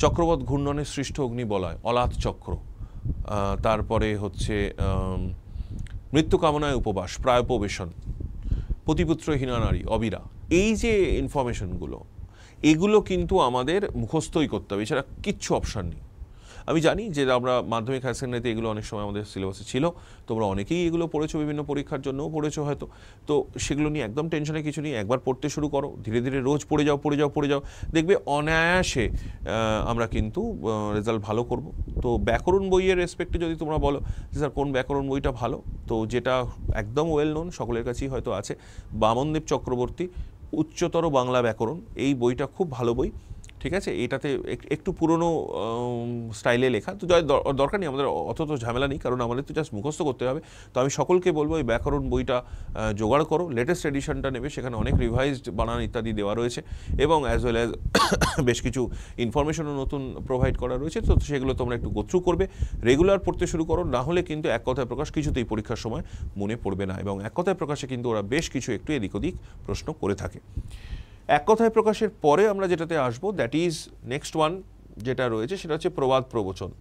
চক্রবৎ ঘূর্ণনের সৃষ্ট অগ্নিবলয়, অলাত চক্র। তারপরে হচ্ছে মৃত্যু কামনায় উপবাস, প্রায়োপবেশন। পতিপুত্র হীনা নারী, অবিরা। এই যে ইনফরমেশনগুলো, এগুলো কিন্তু আমাদের মুখস্থই করতে হবে, এছাড়া কিচ্ছু অপশান নেই। আমি জানি যে আমরা মাধ্যমিক হায়ার সেকেন্ডারিতে এগুলো অনেক সময় আমাদের সিলেবাসে ছিল, তোমরা অনেকেই এগুলো পড়েছো, বিভিন্ন পরীক্ষার জন্যও পড়েছো হয়তো। তো সেগুলো নিয়ে একদম টেনশনের কিছু নেই, একবার পড়তে শুরু করো, ধীরে ধীরে রোজ পড়ে যাও, দেখবে অনায়াসে আমরা কিন্তু রেজাল্ট ভালো করব। তো ব্যাকরণ বইয়ের রেসপেক্টে যদি তোমরা বলো যে স্যার কোন ব্যাকরণ বইটা ভালো, তো যেটা একদম ওয়েল নোন, সকলের কাছেই হয়তো আছে, বামনদেব চক্রবর্তী উচ্চতর বাংলা ব্যাকরণ, এই বইটা খুব ভালো বই, ঠিক আছে। এটাতে একটু পুরনো স্টাইলে লেখা, তো দরকার নেই আমাদের, অত তো ঝামেলা নেই, কারণ আমাদের তো জাস্ট মুখস্থ করতে হবে। তো আমি সকলকে বলবো এই ব্যাকরণ বইটা জোগাড় করো, লেটেস্ট এডিশনটা নেবে, সেখানে অনেক রিভাইজড বানান ইত্যাদি দেওয়া রয়েছে, এবং অ্যাজ ওয়েল অ্যাজ বেশ কিছু ইনফরমেশনও নতুন প্রোভাইড করা রয়েছে। তো সেগুলো তোমরা একটু গো থ্রু করবে, রেগুলার পড়তে শুরু করো, না হলে কিন্তু এক কথায় প্রকাশ কিছুতেই পরীক্ষার সময় মনে পড়বে না, এবং এক কথায় প্রকাশে কিন্তু ওরা বেশ কিছু একটু এদিক ওদিক প্রশ্ন করে থাকে। এক কথায় প্রকাশের পরে আমরা যেটাতে আসবো, দ্যাট ইজ নেক্সট ওয়ান যেটা রয়েছে, সেটা হচ্ছে প্রবাদ প্রবচন।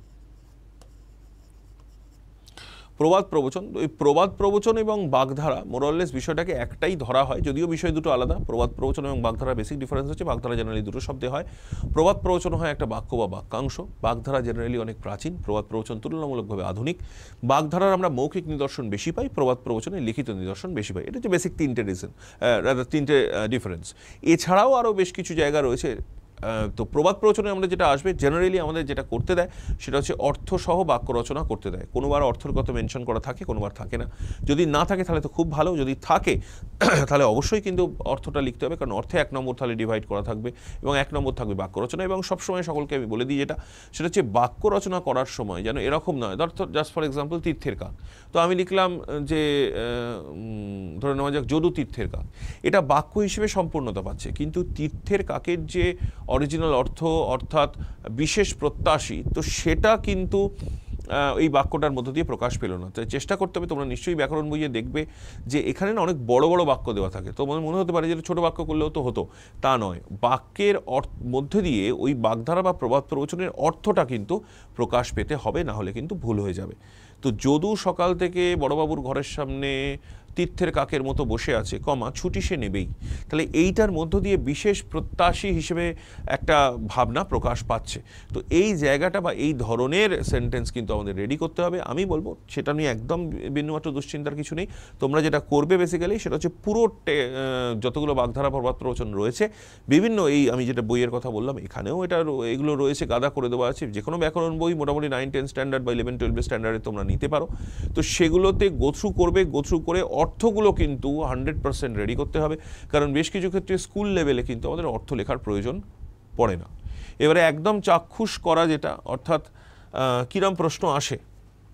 এই প্রবাদ প্রবচন এবং বাগধারা মোরাললেস বিষয়টাকে একটাই ধরা হয়, যদিও বিষয় দুটো আলাদা। প্রবাদ প্রবচন এবং বাগধারা বেসিক ডিফারেন্স হচ্ছে, বাগধারা জেনারেলি দুটো শব্দে হয়, প্রবাদ প্রবচন হয় একটা বাক্য বা বাক্যাংশ, বাগধারা জেনারেলি অনেক প্রাচীন, প্রবাদ প্রবচন তুলনামূলকভাবে আধুনিক। বাগধারার আমরা মৌখিক নিদর্শন বেশি পাই, প্রবাদ প্রবচনে লিখিত নিদর্শন বেশি পাই। এটা হচ্ছে বেসিক তিনটে ডিফারেন্স। এছাড়াও আরও বেশ কিছু জায়গা রয়েছে। তো প্রবাদ প্রবচনে আমরা যেটা আসবে, জেনারেলি আমাদের যেটা করতে দেয় সেটা হচ্ছে অর্থসহ বাক্য রচনা করতে দেয়। কোনোবার অর্থের কথা মেনশন করা থাকে, কোনোবার থাকে না। যদি না থাকে তাহলে তো খুব ভালো, যদি থাকে তাহলে অবশ্যই কিন্তু অর্থটা লিখতে হবে, কারণ অর্থে 1 নম্বর তাহলে ডিভাইড করা থাকবে, এবং 1 নম্বর থাকবে বাক্য রচনা। এবং সবসময় সকলকে আমি বলে দিই যেটা, সেটা হচ্ছে বাক্য রচনা করার সময় যেন এরকম নয়, জাস্ট ফর এক্সাম্পল তীর্থের কাক, তো আমি লিখলাম যে ধরে নেওয়া যাক যদু তীর্থের কাক, এটা বাক্য হিসেবে সম্পূর্ণতা পাচ্ছে, কিন্তু তীর্থের কাকের যে অরিজিনাল অর্থ, অর্থাৎ বিশেষ প্রত্যাশী, তো সেটা কিন্তু এই বাক্যটার মধ্য দিয়ে প্রকাশ পেল না। তাই চেষ্টা করতে হবে, তোমরা নিশ্চয়ই ব্যাকরণ বইয়ে দেখবে যে এখানে না অনেক বড় বড় বাক্য দেওয়া থাকে, তোমাদের মনে হতে পারে যে ছোট বাক্য করলেও তো হতো, তা নয়। বাক্যের মধ্যে দিয়ে ওই বাগধারা বা প্রবাদ প্রবচনের অর্থটা কিন্তু প্রকাশ পেতে হবে, না হলে কিন্তু ভুল হয়ে যাবে। তো যদু সকাল থেকে বড়বাবুর ঘরের সামনে তীর্থের কাকের মতো বসে আছে, ছুটি সে নেবেই, তাহলে এইটার মধ্য দিয়ে বিশেষ প্রত্যাশী হিসেবে একটা ভাবনা প্রকাশ পাচ্ছে। তো এই জায়গাটা বা এই ধরনের সেন্টেন্স কিন্তু আমাদের রেডি করতে হবে। আমি বলবো সেটা নিয়ে একদম বিন্দুমাত্র দুশ্চিন্তার কিছু নেই। তোমরা যেটা করবে বেসিক্যালি সেটা হচ্ছে পুরো যতগুলো বাগধারা প্রবাদ প্রবচন রয়েছে, বিভিন্ন এই আমি যেটা বইয়ের কথা বললাম এখানেও এগুলো রয়েছে, গাদা করে দেওয়া আছে। যে কোনো ব্যাকরণ বই মোটামুটি 9-10 স্ট্যান্ডার্ড বা 11-12 স্ট্যান্ডার্ডে তোমরা নিতে পারো। তো সেগুলোতে গো থ্রু করবে, গো থ্রু করে অর্থগুলো কিন্তু 100% রেডি করতে হবে, কারণ বেশ কিছু ক্ষেত্রে স্কুল লেভেলে কিন্তু আমাদের অর্থ লেখার প্রয়োজন পড়ে না। এবারে একদম চাক্ষুষ করা যেটা, অর্থাৎ কিরম প্রশ্ন আসে,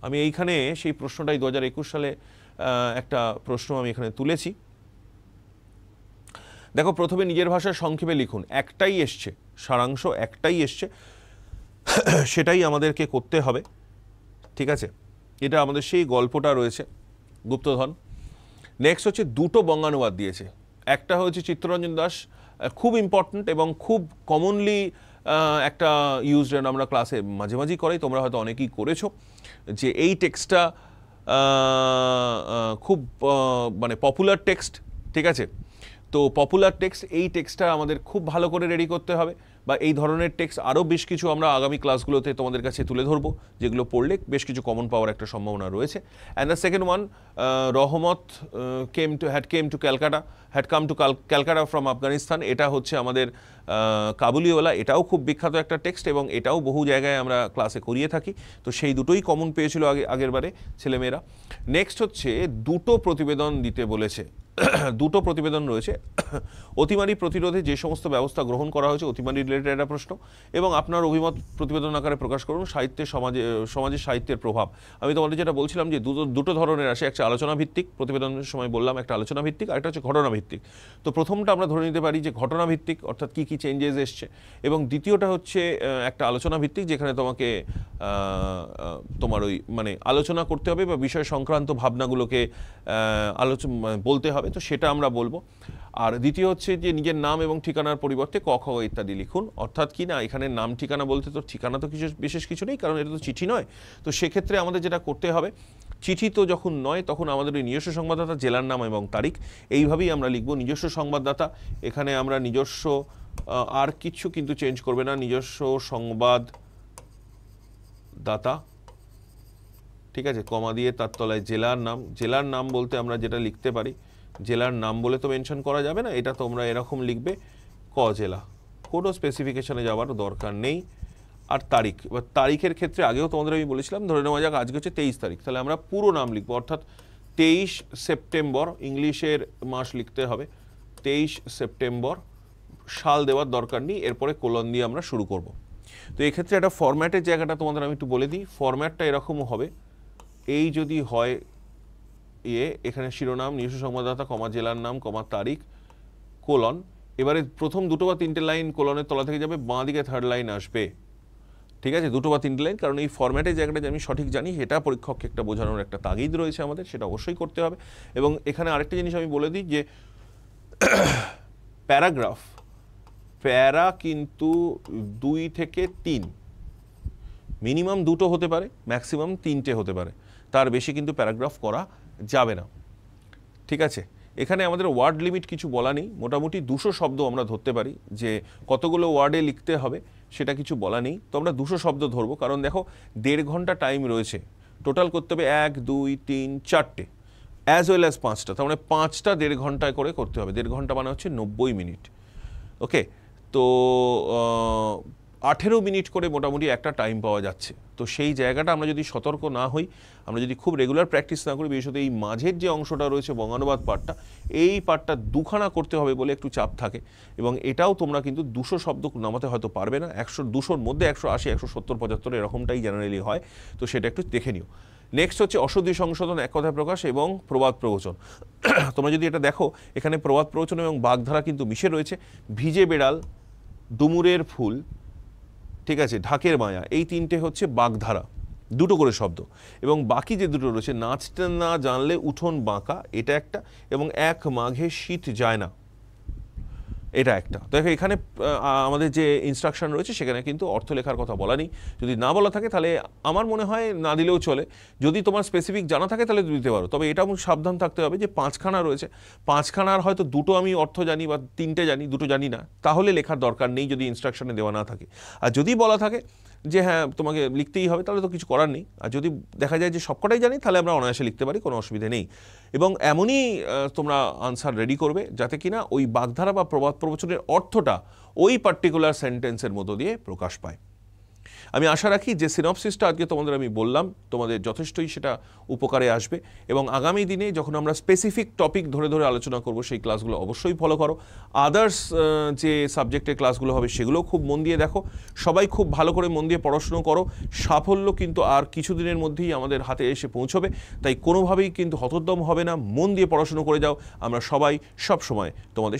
আমি এইখানে সেই প্রশ্নটাই 2021 সালে একটা প্রশ্ন আমি এখানে তুলেছি। দেখো, প্রথমে নিজের ভাষায় সংক্ষেপে লিখুন, একটাই এসছে, সারাংশ একটাই এসছে, সেটাই আমাদেরকে করতে হবে, ঠিক আছে। এটা আমাদের সেই গল্পটা রয়েছে গুপ্তধন। নেক্সট হচ্ছে দুটো বঙ্গানুবাদ দিয়েছে, একটা হচ্ছে চিত্তরঞ্জন দাস, খুব ইম্পর্ট্যান্ট এবং খুব কমনলি একটা ইউজড, আমরা ক্লাসে মাঝে মাঝেই করাই, তোমরা হয়তো অনেকেই করেছো, যে এই টেক্সটটা খুব মানে পপুলার টেক্সট, ঠিক আছে। তো পপুলার টেক্সট, এই টেক্সটটা আমাদের খুব ভালো করে রেডি করতে হবে, বা এই ধরনের টেক্সট আরও বেশ কিছু আমরা আগামী ক্লাসগুলোতে তোমাদের কাছে তুলে ধরবো, যেগুলো পড়লে বেশ কিছু কমন পাওয়ার একটা সম্ভাবনা রয়েছে। অ্যান্ড দ্য সেকেন্ড ওয়ান, রহমত had come to Calcutta from Afghanistan, এটা হচ্ছে আমাদের কাবুলিওয়ালা, এটাও খুব বিখ্যাত একটা টেক্সট, এবং এটাও বহু জায়গায় আমরা ক্লাসে করিয়ে থাকি। তো সেই দুটোই কমন পেয়েছিল আগের বারে ছেলেমেয়েরা। নেক্সট হচ্ছে দুটো প্রতিবেদন দিতে বলেছে, দুটো প্রতিবেদন রয়েছে। অতিমারি প্রতিরোধে যে সমস্ত ব্যবস্থা গ্রহণ করা হয়েছে, অতিমারি রিলেটেড একটা প্রশ্ন, এবং আপনার অভিমত প্রতিবেদন আকারে প্রকাশ করুন, সমাজে সাহিত্যের প্রভাব। আমি তোমাদের যেটা বলছিলাম যে দুটো ধরনের আসে, একটা আলোচনা ভিত্তিক, প্রতিবেদনের সময় বললাম একটা আলোচনা ভিত্তিক, আর একটা হচ্ছে ঘটনা ভিত্তিক। তো প্রথমটা আমরা ধরে নিতে পারি যে ঘটনা ভিত্তিক, অর্থাৎ কী কী চেঞ্জেস এসছে, এবং দ্বিতীয়টা হচ্ছে একটা আলোচনা ভিত্তিক, যেখানে তোমাকে তোমার ওই মানে আলোচনা করতে হবে বা বিষয় সংক্রান্ত ভাবনাগুলোকে বলতে হবে, তো সেটা আমরা বলবো। আর দ্বিতীয় হচ্ছে যে নিজের নাম এবং ঠিকানার পরিবর্তে ক, খ ইত্যাদি লিখুন, অর্থাৎ কি না, এখানে নাম ঠিকানা বলতে তো ঠিকানা তো কিছু বিশেষ কিছু নেই, কারণ এটা তো চিঠি নয়। তো সেক্ষেত্রে আমাদের যেটা করতে হবে, চিঠি তো যখন নয় তখন আমাদের ওই নিজস্ব সংবাদদাতা, জেলার নাম এবং তারিখ, এইভাবেই আমরা লিখবো নিজস্ব সংবাদদাতা। এখানে আমরা নিজস্ব আর কিছু কিন্তু চেঞ্জ করবে না, নিজস্ব সংবাদদাতা দাতা, ঠিক আছে, কমা দিয়ে তার তলায় জেলার নাম। জেলার নাম বলতে আমরা যেটা লিখতে পারি, জেলার নাম বলে তো মেনশন করা যাবে না, এটা তোমরা এরকম লিখবে ক জেলা, কোনো স্পেসিফিকেশনে যাওয়ার দরকার নেই। আর তারিখ, এবার তারিখের ক্ষেত্রে আগেও তোমাদের আমি বলেছিলাম, ধরে নেওয়া যাক আজকে হচ্ছে 23 তারিখ, তাহলে আমরা পুরো নাম লিখবো, অর্থাৎ 23 সেপ্টেম্বর, ইংলিশের মাস লিখতে হবে, 23 সেপ্টেম্বর, সাল দেওয়ার দরকার নেই, এরপরে কোলন দিয়ে আমরা শুরু করব। তো এক্ষেত্রে একটা ফরম্যাটের জায়গাটা তোমাদের আমি একটু বলে দিই, ফরম্যাটটা এরকমও হবে, এই যদি হয় এখানে শিরোনাম, নিজস্ব সংবাদদাতা, কমা জেলার নাম, কমা তারিখ, কোলন, এবারে প্রথম দুটো বা তিনটে লাইন কোলনের তলা থেকে যাবে, বাঁ দিকে থার্ড লাইন আসবে, ঠিক আছে, দুটো বা তিনটে লাইন, কারণ এই ফরম্যাটের জায়গাটা যে আমি সঠিক জানি এটা পরীক্ষককে একটা বোঝানোর একটা তাগিদ রয়েছে আমাদের, সেটা অবশ্যই করতে হবে। এবং এখানে আরেকটা জিনিস আমি বলে দিই যে প্যারাগ্রাফ, প্যারা কিন্তু 2 থেকে 3, মিনিমাম 2টো হতে পারে, ম্যাক্সিমাম 3টে হতে পারে, তার বেশি কিন্তু প্যারাগ্রাফ করা যাবে না, ঠিক আছে। এখানে আমাদের ওয়ার্ড লিমিট কিছু বলা নেই, মোটামুটি 200 শব্দ আমরা ধরতে পারি, যে কতগুলো ওয়ার্ডে লিখতে হবে সেটা কিছু বলা নেই, তো আমরা 200 শব্দ ধরবো, কারণ দেখো 1.5 ঘন্টা টাইম রয়েছে, টোটাল করতে হবে 1 2 3 4টে, অ্যাজ ওয়েল অ্যাজ 5টা, তার মানে 5টা 1.5 ঘন্টায় করে করতে হবে, 1.5 ঘন্টা মানে হচ্ছে 90 মিনিট, ওকে। তো 18 মিনিট করে মোটামুটি একটা টাইম পাওয়া যাচ্ছে, তো সেই জায়গাটা আমরা যদি সতর্ক না হই, আমরা যদি খুব রেগুলার প্র্যাকটিস না করি, বিশেষত এই মাঝের যে অংশটা রয়েছে বঙ্গানুবাদ পার্টটা, এই পার্টটা 2খানা করতে হবে বলে একটু চাপ থাকে, এবং এটাও তোমরা কিন্তু 200 শব্দ নামাতে হয়তো পারবে না, 200-র মধ্যে 180, 170, 75 এরকমটাই জেনারেলি হয়, তো সেটা একটু দেখে নিও। নেক্সট হচ্ছে অশুদ্ধি সংশোধন, এক কথায় প্রকাশ এবং প্রবাদ প্রবচন। তোমরা যদি এটা দেখো, এখানে প্রবাদ প্রবচন এবং বাগধারা কিন্তু মিশে রয়েছে, ভিজে বেড়াল, ডুমুরের ফুল, ঠিক আছে, ঢাকের মায়া, এই 3টে হচ্ছে বাগধারা, 2টো করে শব্দ, এবং বাকি যে 2টো রয়েছে, নাচতে না জানলে উঠোন বাঁকা, এটা একটা, এবং এক মাঘে শীত যায় না, এটা একটা। দেখো এখানে আমাদের যে ইনস্ট্রাকশন রয়েছে সেখানে কিন্তু অর্থ লেখার কথা বলা নেই, যদি না বলা থাকে তাহলে আমার মনে হয় না দিলেও চলে, যদি তোমার স্পেসিফিক জানা থাকে তাহলে দিতে পারো, তবে এটাও সাবধান থাকতে হবে যে 5খানা রয়েছে, 5খানার হয়তো 2টো আমি অর্থ জানি বা 3টে জানি, 2টো জানি না, তাহলে লেখার দরকার নেই যদি ইনস্ট্রাকশনে দেওয়া না থাকে। আর যদি বলা থাকে যে হ্যাঁ তোমাকে লিখতেই হবে, তাহলে তো কিছু করার নেই, আর যদি দেখা যায় যে সবকটাই জানি তাহলে আমরা অনায়াসে লিখতে পারি, কোনো অসুবিধা নেই। এবং এমনই তোমরা আনসার রেডি করবে যাতে কিনা ওই বাগধারা বা প্রবাদ প্রবচনের অর্থটা ওই পার্টিকুলার সেন্টেন্সের মধ্য দিয়ে প্রকাশ পায়। আমি আশা রাখি যে সিনপসিসটা আজকে তোমাদের আমি বললাম তোমাদের যথেষ্টই সেটা উপকারে আসবে, এবং আগামী দিনে যখন আমরা স্পেসিফিক টপিক ধরে ধরে আলোচনা করব সেই ক্লাসগুলো অবশ্যই ফলো করো। আদার্স যে সাবজেক্টের ক্লাসগুলো হবে সেগুলো খুব মন দিয়ে দেখো, সবাই খুব ভালো করে মন দিয়ে পড়াশুনো করো, সাফল্য কিন্তু আর কিছুদিনের মধ্যেই আমাদের হাতে এসে পৌঁছবে, তাই কোনোভাবেই কিন্তু হতোদ্যম হবে না, মন দিয়ে পড়াশুনো করে যাও, আমরা সবাই সব সময় তোমাদের